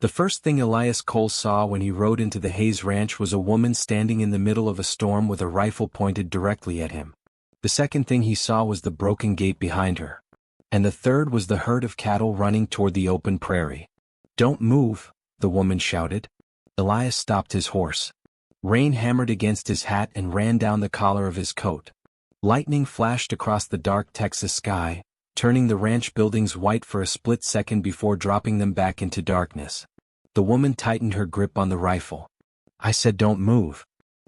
The first thing Elias Cole saw when he rode into the Hayes Ranch was a woman standing in the middle of a storm with a rifle pointed directly at him. The second thing he saw was the broken gate behind her. And the third was the herd of cattle running toward the open prairie. "Don't move," the woman shouted. Elias stopped his horse. Rain hammered against his hat and ran down the collar of his coat. Lightning flashed across the dark Texas sky, turning the ranch buildings white for a split second before dropping them back into darkness. The woman tightened her grip on the rifle. "I said don't move."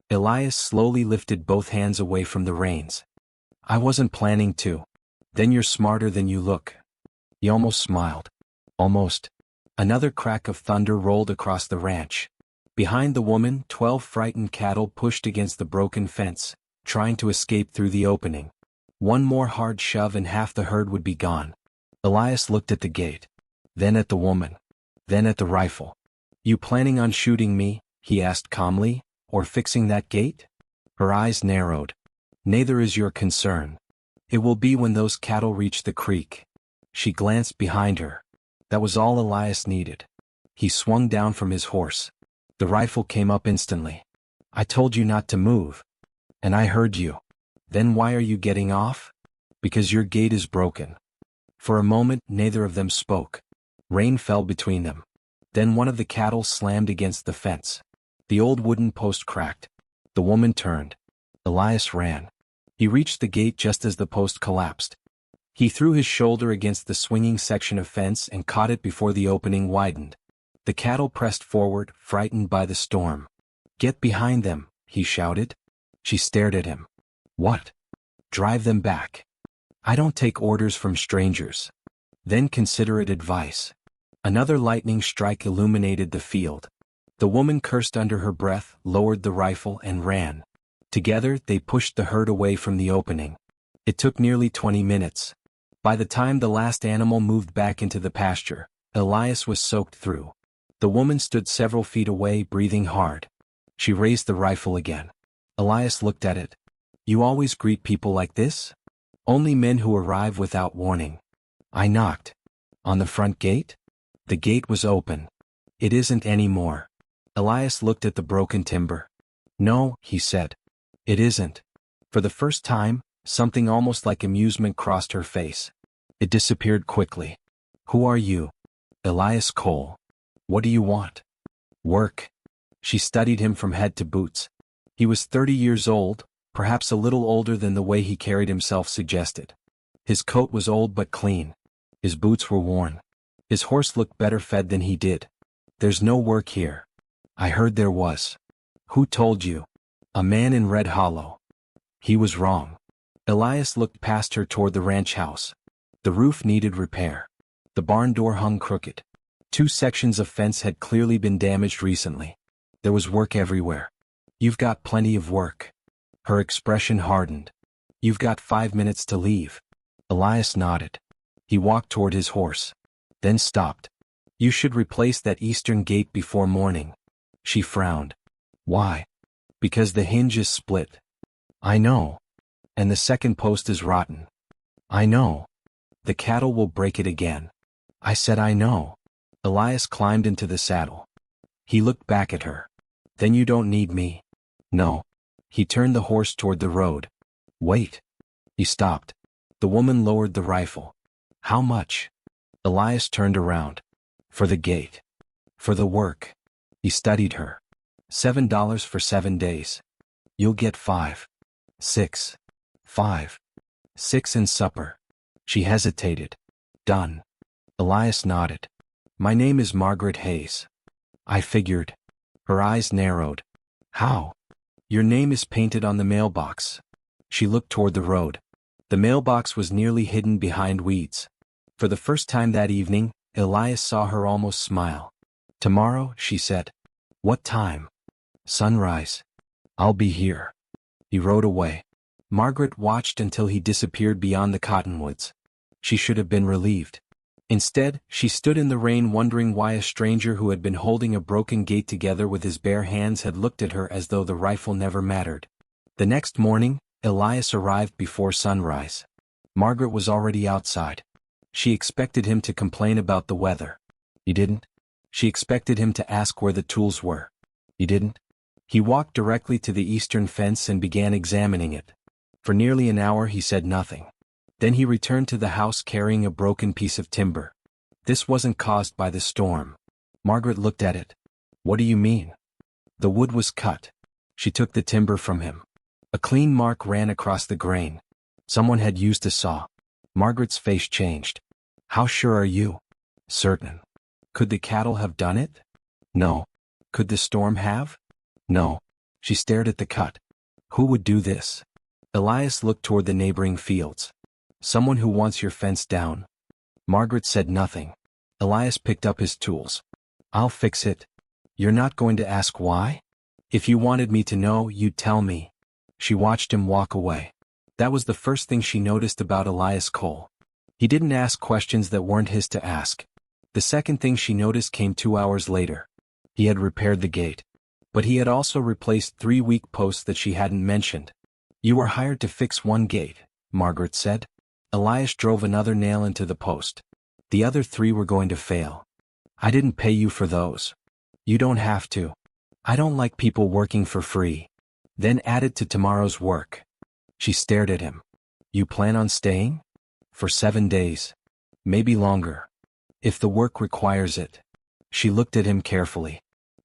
Elias slowly lifted both hands away from the reins. "I wasn't planning to." "Then you're smarter than you look." He almost smiled. Almost. Another crack of thunder rolled across the ranch. Behind the woman, 12 frightened cattle pushed against the broken fence, trying to escape through the opening. One more hard shove and half the herd would be gone. Elias looked at the gate. Then at the woman. Then at the rifle. "You planning on shooting me?" he asked calmly, "or fixing that gate?" Her eyes narrowed. "Neither is your concern. It will be when those cattle reach the creek." She glanced behind her. That was all Elias needed. He swung down from his horse. The rifle came up instantly. "I told you not to move. And I heard you. Then why are you getting off?" "Because your gate is broken." For a moment, neither of them spoke. Rain fell between them. Then one of the cattle slammed against the fence. The old wooden post cracked. The woman turned. Elias ran. He reached the gate just as the post collapsed. He threw his shoulder against the swinging section of fence and caught it before the opening widened. The cattle pressed forward, frightened by the storm. "Get behind them," he shouted. She stared at him. "What?" "Drive them back." "I don't take orders from strangers." "Then consider it advice." Another lightning strike illuminated the field. The woman cursed under her breath, lowered the rifle, and ran. Together, they pushed the herd away from the opening. It took nearly 20 minutes. By the time the last animal moved back into the pasture, Elias was soaked through. The woman stood several feet away, breathing hard. She raised the rifle again. Elias looked at it. "You always greet people like this?" "Only men who arrive without warning." I knocked. "On the front gate?" The gate was open. "It isn't anymore." Elias looked at the broken timber. "No," he said. "It isn't." For the first time, something almost like amusement crossed her face. It disappeared quickly. "Who are you?" "Elias Cole." "What do you want?" "Work." She studied him from head to boots. He was 30 years old, perhaps a little older than the way he carried himself suggested. His coat was old but clean. His boots were worn. His horse looked better fed than he did. "There's no work here." "I heard there was." "Who told you?" "A man in Red Hollow." He was wrong. Elias looked past her toward the ranch house. The roof needed repair. The barn door hung crooked. 2 sections of fence had clearly been damaged recently. There was work everywhere. "You've got plenty of work." Her expression hardened. "You've got 5 minutes to leave." Elias nodded. He walked toward his horse. Then stopped. "You should replace that eastern gate before morning." She frowned. "Why?" "Because the hinge is split." "I know." "And the second post is rotten." "I know." "The cattle will break it again." "I said I know." Elias climbed into the saddle. He looked back at her. "Then you don't need me." "No." He turned the horse toward the road. "Wait." He stopped. The woman lowered the rifle. "How much?" Elias turned around. "For the gate." "For the work." He studied her. $7 for 7 days. "You'll get 5. 6. 5. 6 and supper." She hesitated. "Done." Elias nodded. "My name is Margaret Hayes." "I figured." Her eyes narrowed. "How?" "Your name is painted on the mailbox." She looked toward the road. The mailbox was nearly hidden behind weeds. For the first time that evening, Elias saw her almost smile. "Tomorrow," she said. "What time?" "Sunrise." "I'll be here." He rode away. Margaret watched until he disappeared beyond the cottonwoods. She should have been relieved. Instead, she stood in the rain wondering why a stranger who had been holding a broken gate together with his bare hands had looked at her as though the rifle never mattered. The next morning, Elias arrived before sunrise. Margaret was already outside. She expected him to complain about the weather. He didn't. She expected him to ask where the tools were. He didn't. He walked directly to the eastern fence and began examining it. For nearly an hour he said nothing. Then he returned to the house carrying a broken piece of timber. This wasn't caused by the storm. Margaret looked at it. What do you mean? The wood was cut. She took the timber from him. A clean mark ran across the grain. Someone had used a saw. Margaret's face changed. How sure are you? Certain. Could the cattle have done it? No. Could the storm have? No. She stared at the cut. Who would do this? Elias looked toward the neighboring fields. Someone who wants your fence down. Margaret said nothing. Elias picked up his tools. I'll fix it. You're not going to ask why? If you wanted me to know, you'd tell me. She watched him walk away. That was the first thing she noticed about Elias Cole. He didn't ask questions that weren't his to ask. The second thing she noticed came 2 hours later. He had repaired the gate. But he had also replaced 3 weak posts that she hadn't mentioned. You were hired to fix one gate, Margaret said. Elias drove another nail into the post. The other 3 were going to fail. I didn't pay you for those. You don't have to. I don't like people working for free. Then add it to tomorrow's work. She stared at him. You plan on staying? For 7 days. Maybe longer. If the work requires it. She looked at him carefully.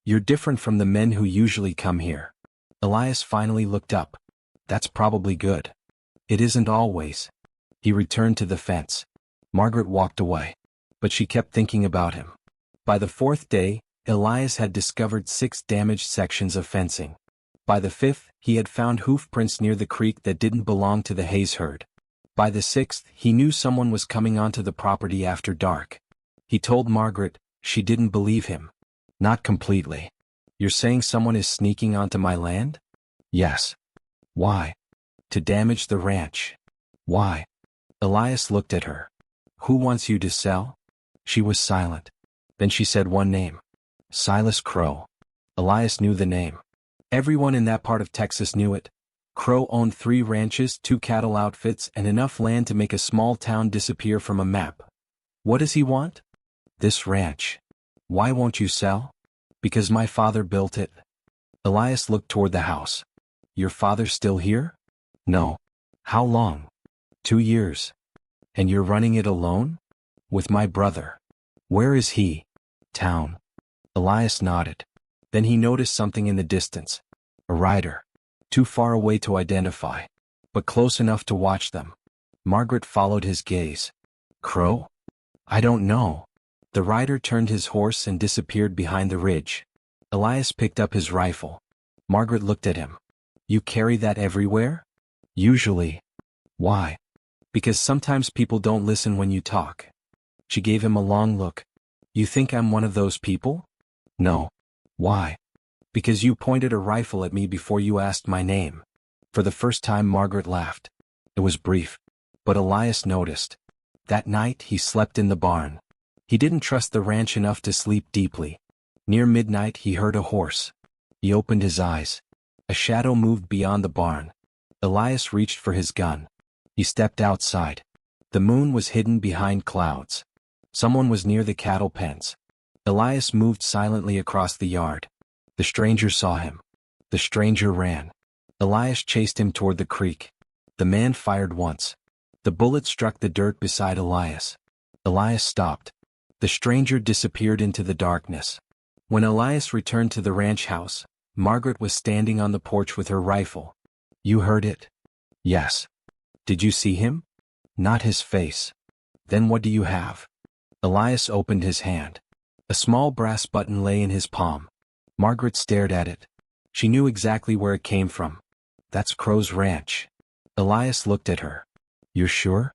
You're different from the men who usually come here. Elias finally looked up. That's probably good. It isn't always. He returned to the fence. Margaret walked away. But she kept thinking about him. By the 4th day, Elias had discovered 6 damaged sections of fencing. By the 5th, he had found hoof prints near the creek that didn't belong to the Hayes herd. By the 6th, he knew someone was coming onto the property after dark. He told Margaret. She didn't believe him. Not completely. You're saying someone is sneaking onto my land? Yes. Why? To damage the ranch. Why? Elias looked at her. Who wants you to sell? She was silent. Then she said one name. Silas Crow. Elias knew the name. Everyone in that part of Texas knew it. Crow owned 3 ranches, 2 cattle outfits, and enough land to make a small town disappear from a map. What does he want? This ranch. Why won't you sell? Because my father built it. Elias looked toward the house. Your father's still here? No. How long? 2 years. And you're running it alone? With my brother. Where is he? Town. Elias nodded. Then he noticed something in the distance. A rider. Too far away to identify, but close enough to watch them. Margaret followed his gaze. Crow? I don't know. The rider turned his horse and disappeared behind the ridge. Elias picked up his rifle. Margaret looked at him. You carry that everywhere? Usually. Why? Because sometimes people don't listen when you talk. She gave him a long look. You think I'm one of those people? No. Why? Because you pointed a rifle at me before you asked my name. For the first time Margaret laughed. It was brief. But Elias noticed. That night he slept in the barn. He didn't trust the ranch enough to sleep deeply. Near midnight he heard a horse. He opened his eyes. A shadow moved beyond the barn. Elias reached for his gun. He stepped outside. The moon was hidden behind clouds. Someone was near the cattle pens. Elias moved silently across the yard. The stranger saw him. The stranger ran. Elias chased him toward the creek. The man fired once. The bullet struck the dirt beside Elias. Elias stopped. The stranger disappeared into the darkness. When Elias returned to the ranch house, Margaret was standing on the porch with her rifle. You heard it? Yes. Did you see him? Not his face. Then what do you have? Elias opened his hand. A small brass button lay in his palm. Margaret stared at it. She knew exactly where it came from. That's Crow's ranch. Elias looked at her. You're sure?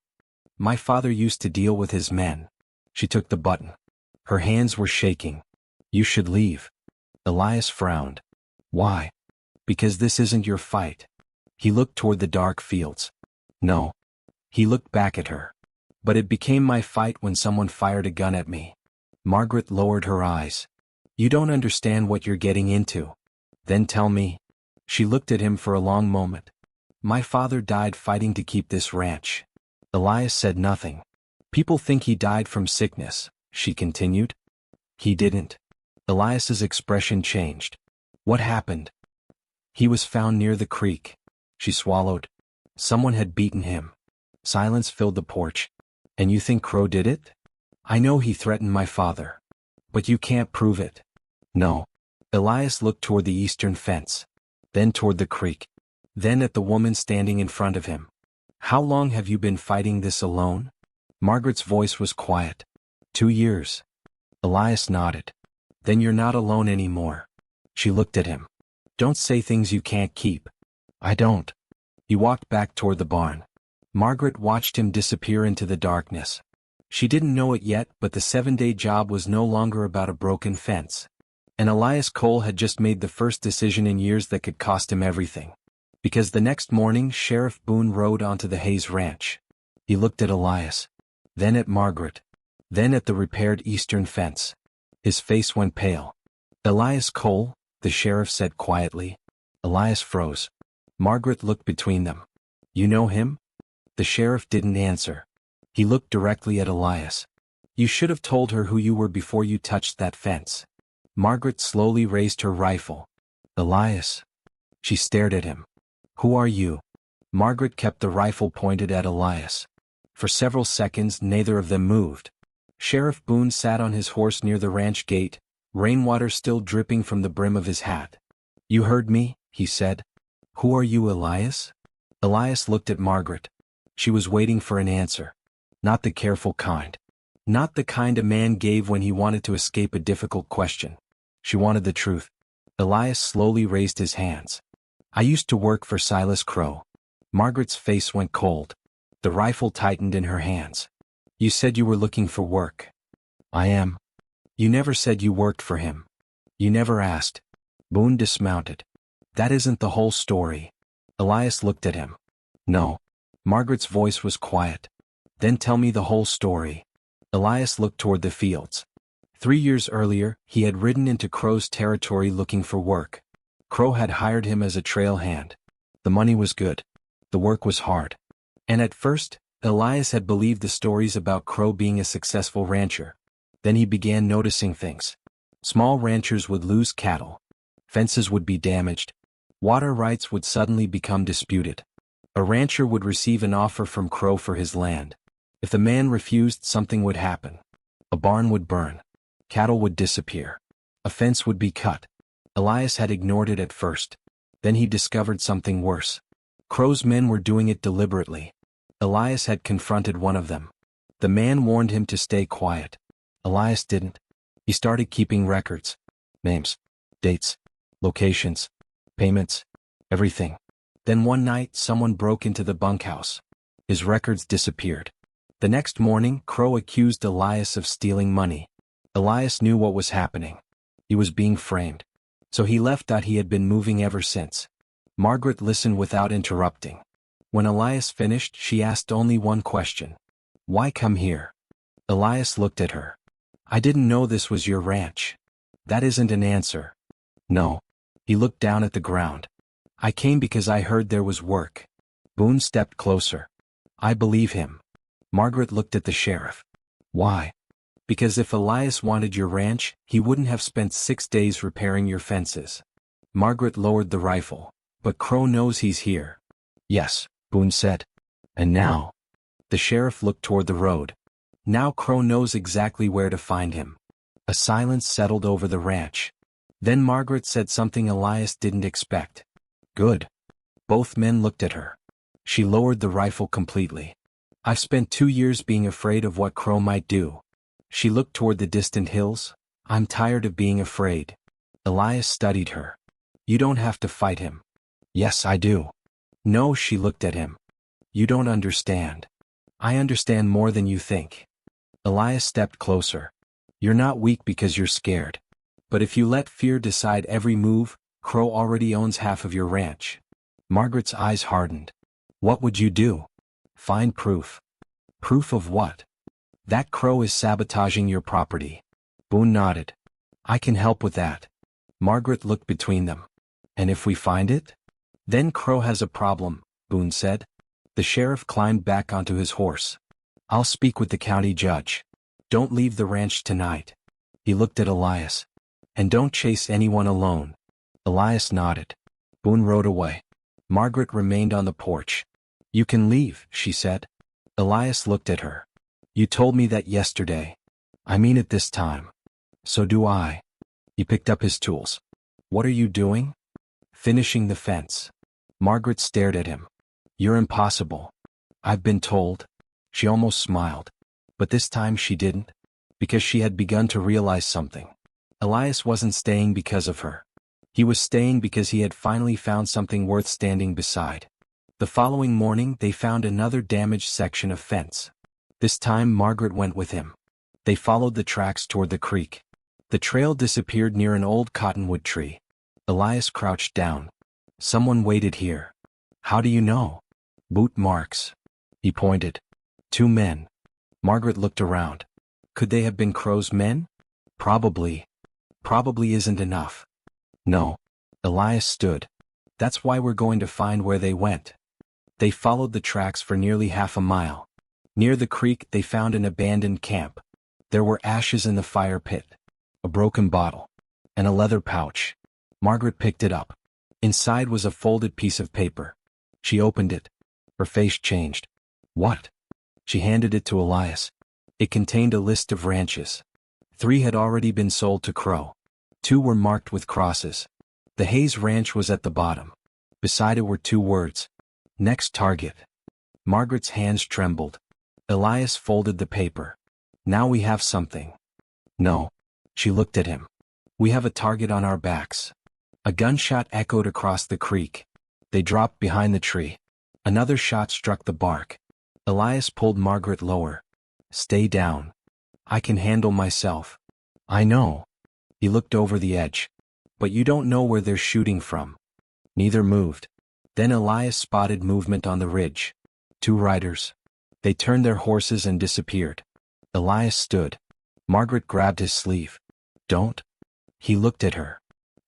My father used to deal with his men. She took the button. Her hands were shaking. You should leave. Elias frowned. Why? Because this isn't your fight. He looked toward the dark fields. No. He looked back at her. But it became my fight when someone fired a gun at me. Margaret lowered her eyes. You don't understand what you're getting into. Then tell me. She looked at him for a long moment. My father died fighting to keep this ranch. Elias said nothing. People think he died from sickness, she continued. He didn't. Elias's expression changed. What happened? He was found near the creek. She swallowed. Someone had beaten him. Silence filled the porch. And you think Crow did it? I know he threatened my father. But you can't prove it. No. Elias looked toward the eastern fence. Then toward the creek. Then at the woman standing in front of him. How long have you been fighting this alone? Margaret's voice was quiet. 2 years. Elias nodded. Then you're not alone anymore. She looked at him. Don't say things you can't keep. I don't. He walked back toward the barn. Margaret watched him disappear into the darkness. She didn't know it yet, but the 7-day job was no longer about a broken fence. And Elias Cole had just made the first decision in years that could cost him everything. Because the next morning Sheriff Boone rode onto the Hayes Ranch. He looked at Elias. Then at Margaret. Then at the repaired eastern fence. His face went pale. Elias Cole, the sheriff said quietly. Elias froze. Margaret looked between them. You know him? The sheriff didn't answer. He looked directly at Elias. You should have told her who you were before you touched that fence. Margaret slowly raised her rifle. Elias. She stared at him. Who are you? Margaret kept the rifle pointed at Elias. For several seconds neither of them moved. Sheriff Boone sat on his horse near the ranch gate, rainwater still dripping from the brim of his hat. You heard me, he said. Who are you, Elias? Elias looked at Margaret. She was waiting for an answer. Not the careful kind. Not the kind a man gave when he wanted to escape a difficult question. She wanted the truth. Elias slowly raised his hands. I used to work for Silas Crow. Margaret's face went cold. The rifle tightened in her hands. You said you were looking for work. I am. You never said you worked for him. You never asked. Boone dismounted. That isn't the whole story. Elias looked at him. No. Margaret's voice was quiet. Then tell me the whole story. Elias looked toward the fields. 3 years earlier, he had ridden into Crow's territory looking for work. Crow had hired him as a trail hand. The money was good. The work was hard. And at first, Elias had believed the stories about Crow being a successful rancher. Then he began noticing things. Small ranchers would lose cattle. Fences would be damaged. Water rights would suddenly become disputed. A rancher would receive an offer from Crow for his land. If the man refused, something would happen. A barn would burn. Cattle would disappear. A fence would be cut. Elias had ignored it at first. Then he discovered something worse. Crow's men were doing it deliberately. Elias had confronted one of them. The man warned him to stay quiet. Elias didn't. He started keeping records. Names. Dates. Locations. Payments. Everything. Then one night someone broke into the bunkhouse. His records disappeared. The next morning Crow accused Elias of stealing money. Elias knew what was happening. He was being framed. So he left. He had been moving ever since. Margaret listened without interrupting. When Elias finished, she asked only one question. Why come here? Elias looked at her. I didn't know this was your ranch. That isn't an answer. No. He looked down at the ground. I came because I heard there was work. Boone stepped closer. I believe him. Margaret looked at the sheriff. Why? Because if Elias wanted your ranch, he wouldn't have spent 6 days repairing your fences. Margaret lowered the rifle. But Crow knows he's here. Yes, Boone said. And now? The sheriff looked toward the road. Now Crow knows exactly where to find him. A silence settled over the ranch. Then Margaret said something Elias didn't expect. Good. Both men looked at her. She lowered the rifle completely. I've spent 2 years being afraid of what Crow might do. She looked toward the distant hills. I'm tired of being afraid. Elias studied her. You don't have to fight him. Yes, I do. No, she looked at him. You don't understand. I understand more than you think. Elias stepped closer. You're not weak because you're scared. But if you let fear decide every move, Crow already owns half of your ranch. Margaret's eyes hardened. What would you do? Find proof. Proof of what? That Crow is sabotaging your property. Boone nodded. I can help with that. Margaret looked between them. And if we find it? Then Crow has a problem, Boone said. The sheriff climbed back onto his horse. I'll speak with the county judge. Don't leave the ranch tonight. He looked at Elias. And don't chase anyone alone. Elias nodded. Boone rode away. Margaret remained on the porch. You can leave, she said. Elias looked at her. You told me that yesterday. I mean it this time. So do I. He picked up his tools. What are you doing? Finishing the fence. Margaret stared at him. You're impossible. I've been told. She almost smiled. But this time she didn't. Because she had begun to realize something. Elias wasn't staying because of her. He was staying because he had finally found something worth standing beside. The following morning they found another damaged section of fence. This time Margaret went with him. They followed the tracks toward the creek. The trail disappeared near an old cottonwood tree. Elias crouched down. Someone waited here. How do you know? Boot marks. He pointed. 2 men. Margaret looked around. Could they have been Crow's men? Probably. Probably isn't enough. No. Elias stood. That's why we're going to find where they went. They followed the tracks for nearly half a mile. Near the creek they found an abandoned camp. There were ashes in the fire pit, a broken bottle, and a leather pouch. Margaret picked it up. Inside was a folded piece of paper. She opened it. Her face changed. What? She handed it to Elias. It contained a list of ranches. 3 had already been sold to Crow. 2 were marked with crosses. The Hayes Ranch was at the bottom. Beside it were 2 words. Next target. Margaret's hands trembled. Elias folded the paper. Now we have something. No. She looked at him. We have a target on our backs. A gunshot echoed across the creek. They dropped behind the tree. Another shot struck the bark. Elias pulled Margaret lower. Stay down. I can handle myself. I know. He looked over the edge. But you don't know where they're shooting from. Neither moved. Then Elias spotted movement on the ridge. 2 riders. They turned their horses and disappeared. Elias stood. Margaret grabbed his sleeve. Don't. He looked at her.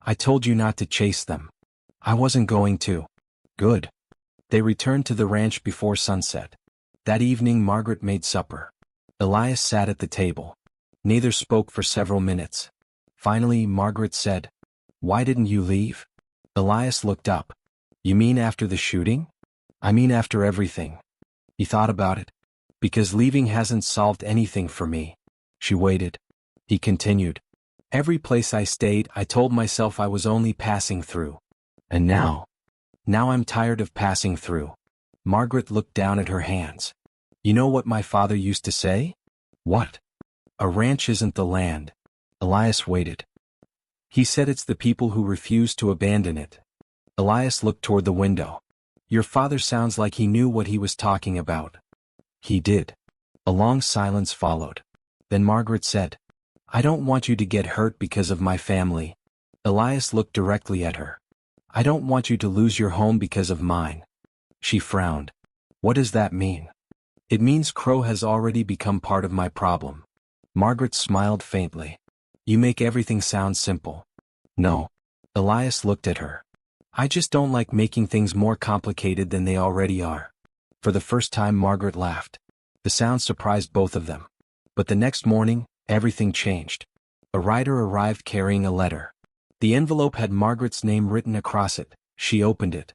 I told you not to chase them. I wasn't going to. Good. They returned to the ranch before sunset. That evening Margaret made supper. Elias sat at the table. Neither spoke for several minutes. Finally Margaret said, Why didn't you leave? Elias looked up. You mean after the shooting? I mean after everything. He thought about it. Because leaving hasn't solved anything for me. She waited. He continued. Every place I stayed, I told myself I was only passing through. And now I'm tired of passing through. Margaret looked down at her hands. You know what my father used to say? What? A ranch isn't the land. Elias waited. He said it's the people who refuse to abandon it. Elias looked toward the window. Your father sounds like he knew what he was talking about. He did. A long silence followed. Then Margaret said, I don't want you to get hurt because of my family. Elias looked directly at her. I don't want you to lose your home because of mine. She frowned. What does that mean? It means Crow has already become part of my problem. Margaret smiled faintly. You make everything sound simple. No. Elias looked at her. I just don't like making things more complicated than they already are. For the first time Margaret laughed. The sound surprised both of them. But the next morning, everything changed. A rider arrived carrying a letter. The envelope had Margaret's name written across it. She opened it.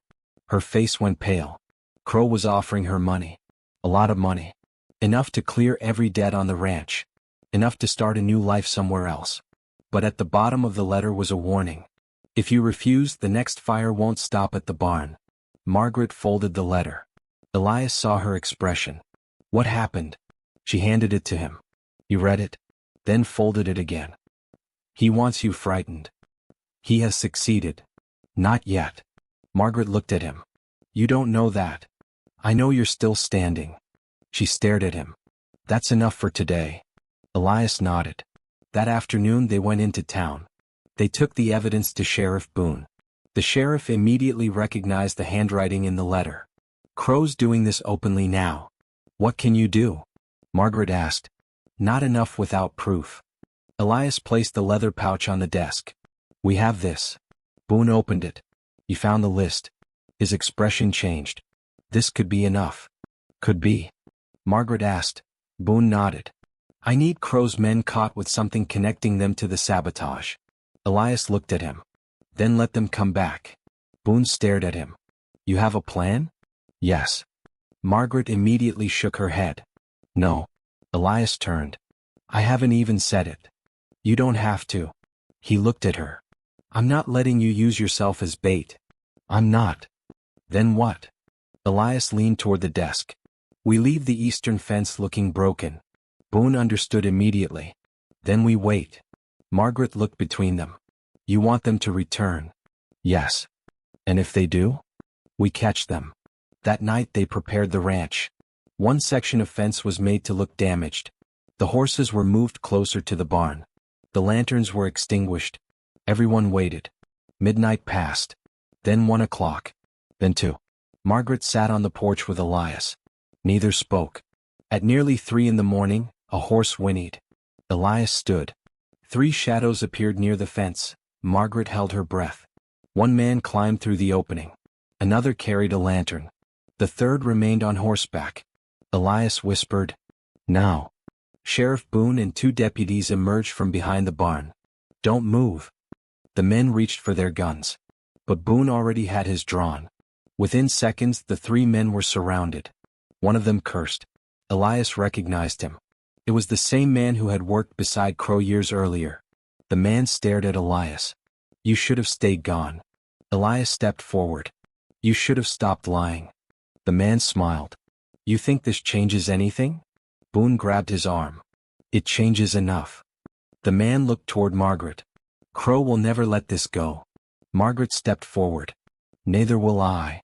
Her face went pale. Crow was offering her money. A lot of money. Enough to clear every debt on the ranch. Enough to start a new life somewhere else. But at the bottom of the letter was a warning. If you refuse, the next fire won't stop at the barn. Margaret folded the letter. Elias saw her expression. What happened? She handed it to him. He read it, then folded it again. He wants you frightened. He has succeeded. Not yet. Margaret looked at him. You don't know that. I know you're still standing. She stared at him. That's enough for today. Elias nodded. That afternoon they went into town. They took the evidence to Sheriff Boone. The sheriff immediately recognized the handwriting in the letter. Crow's doing this openly now. What can you do? Margaret asked. Not enough without proof. Elias placed the leather pouch on the desk. We have this. Boone opened it. He found the list. His expression changed. This could be enough. Could be. Margaret asked. Boone nodded. I need Crow's men caught with something connecting them to the sabotage. Elias looked at him. Then let them come back. Boone stared at him. You have a plan? Yes. Margaret immediately shook her head. No. Elias turned. I haven't even said it. You don't have to. He looked at her. I'm not letting you use yourself as bait. I'm not. Then what? Elias leaned toward the desk. We leave the eastern fence looking broken. Boone understood immediately. Then we wait. Margaret looked between them. You want them to return? Yes. And if they do? We catch them. That night they prepared the ranch. One section of fence was made to look damaged. The horses were moved closer to the barn. The lanterns were extinguished. Everyone waited. Midnight passed. Then 1 o'clock. Then 2. Margaret sat on the porch with Elias. Neither spoke. At nearly 3 in the morning, a horse whinnied. Elias stood. 3 shadows appeared near the fence. Margaret held her breath. One man climbed through the opening. Another carried a lantern. The third remained on horseback. Elias whispered, Now. Sheriff Boone and 2 deputies emerged from behind the barn. Don't move. The men reached for their guns. But Boone already had his drawn. Within seconds the 3 men were surrounded. One of them cursed. Elias recognized him. It was the same man who had worked beside Crow years earlier. The man stared at Elias. You should have stayed gone. Elias stepped forward. You should have stopped lying. The man smiled. You think this changes anything? Boone grabbed his arm. It changes enough. The man looked toward Margaret. Crow will never let this go. Margaret stepped forward. Neither will I.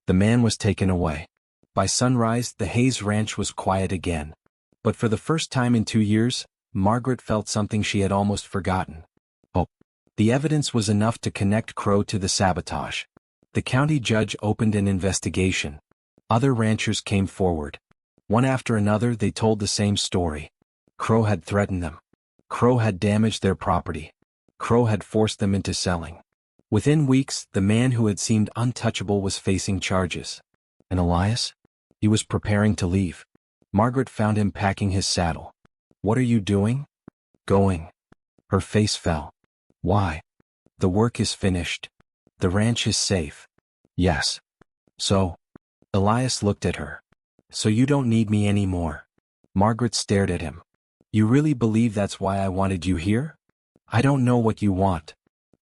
The man was taken away. By sunrise, the Hayes Ranch was quiet again. But for the first time in 2 years, Margaret felt something she had almost forgotten. Hope. The evidence was enough to connect Crow to the sabotage. The county judge opened an investigation. Other ranchers came forward. One after another they told the same story. Crow had threatened them. Crow had damaged their property. Crow had forced them into selling. Within weeks, the man who had seemed untouchable was facing charges. And Elias? He was preparing to leave. Margaret found him packing his saddle. What are you doing? Going. Her face fell. Why? The work is finished. The ranch is safe. Yes. So? Elias looked at her. So you don't need me anymore. Margaret stared at him. You really believe that's why I wanted you here? I don't know what you want.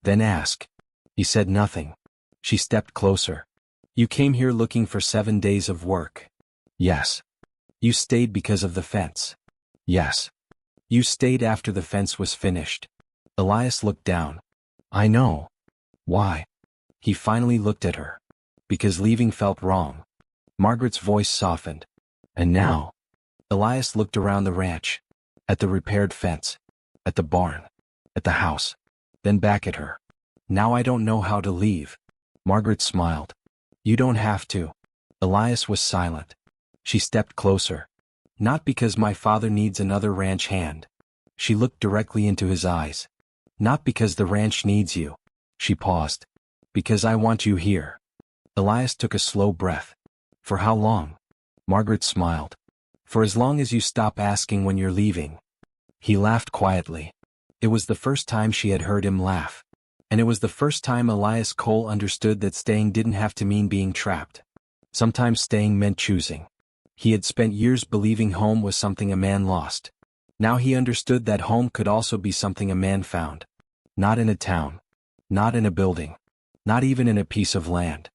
Then ask. He said nothing. She stepped closer. You came here looking for 7 days of work. Yes. You stayed because of the fence. Yes. You stayed after the fence was finished. Elias looked down. I know. Why? He finally looked at her. Because leaving felt wrong. Margaret's voice softened. And now? Elias looked around the ranch. At the repaired fence. At the barn. At the house. Then back at her. Now I don't know how to leave. Margaret smiled. You don't have to. Elias was silent. She stepped closer. Not because my father needs another ranch hand. She looked directly into his eyes. Not because the ranch needs you. She paused. Because I want you here. Elias took a slow breath. For how long? Margaret smiled. For as long as you stop asking when you're leaving. He laughed quietly. It was the first time she had heard him laugh. And it was the first time Elias Cole understood that staying didn't have to mean being trapped. Sometimes staying meant choosing. He had spent years believing home was something a man lost. Now he understood that home could also be something a man found. Not in a town. Not in a building. Not even in a piece of land.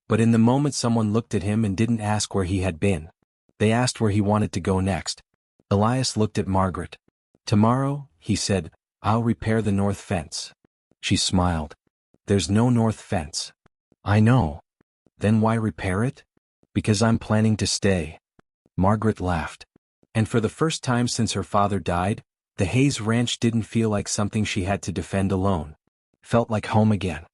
But in the moment someone looked at him and didn't ask where he had been. They asked where he wanted to go next. Elias looked at Margaret. Tomorrow, he said, I'll repair the north fence. She smiled. There's no north fence. I know. Then why repair it? Because I'm planning to stay. Margaret laughed. And for the first time since her father died, the Hayes Ranch didn't feel like something she had to defend alone. Felt like home again.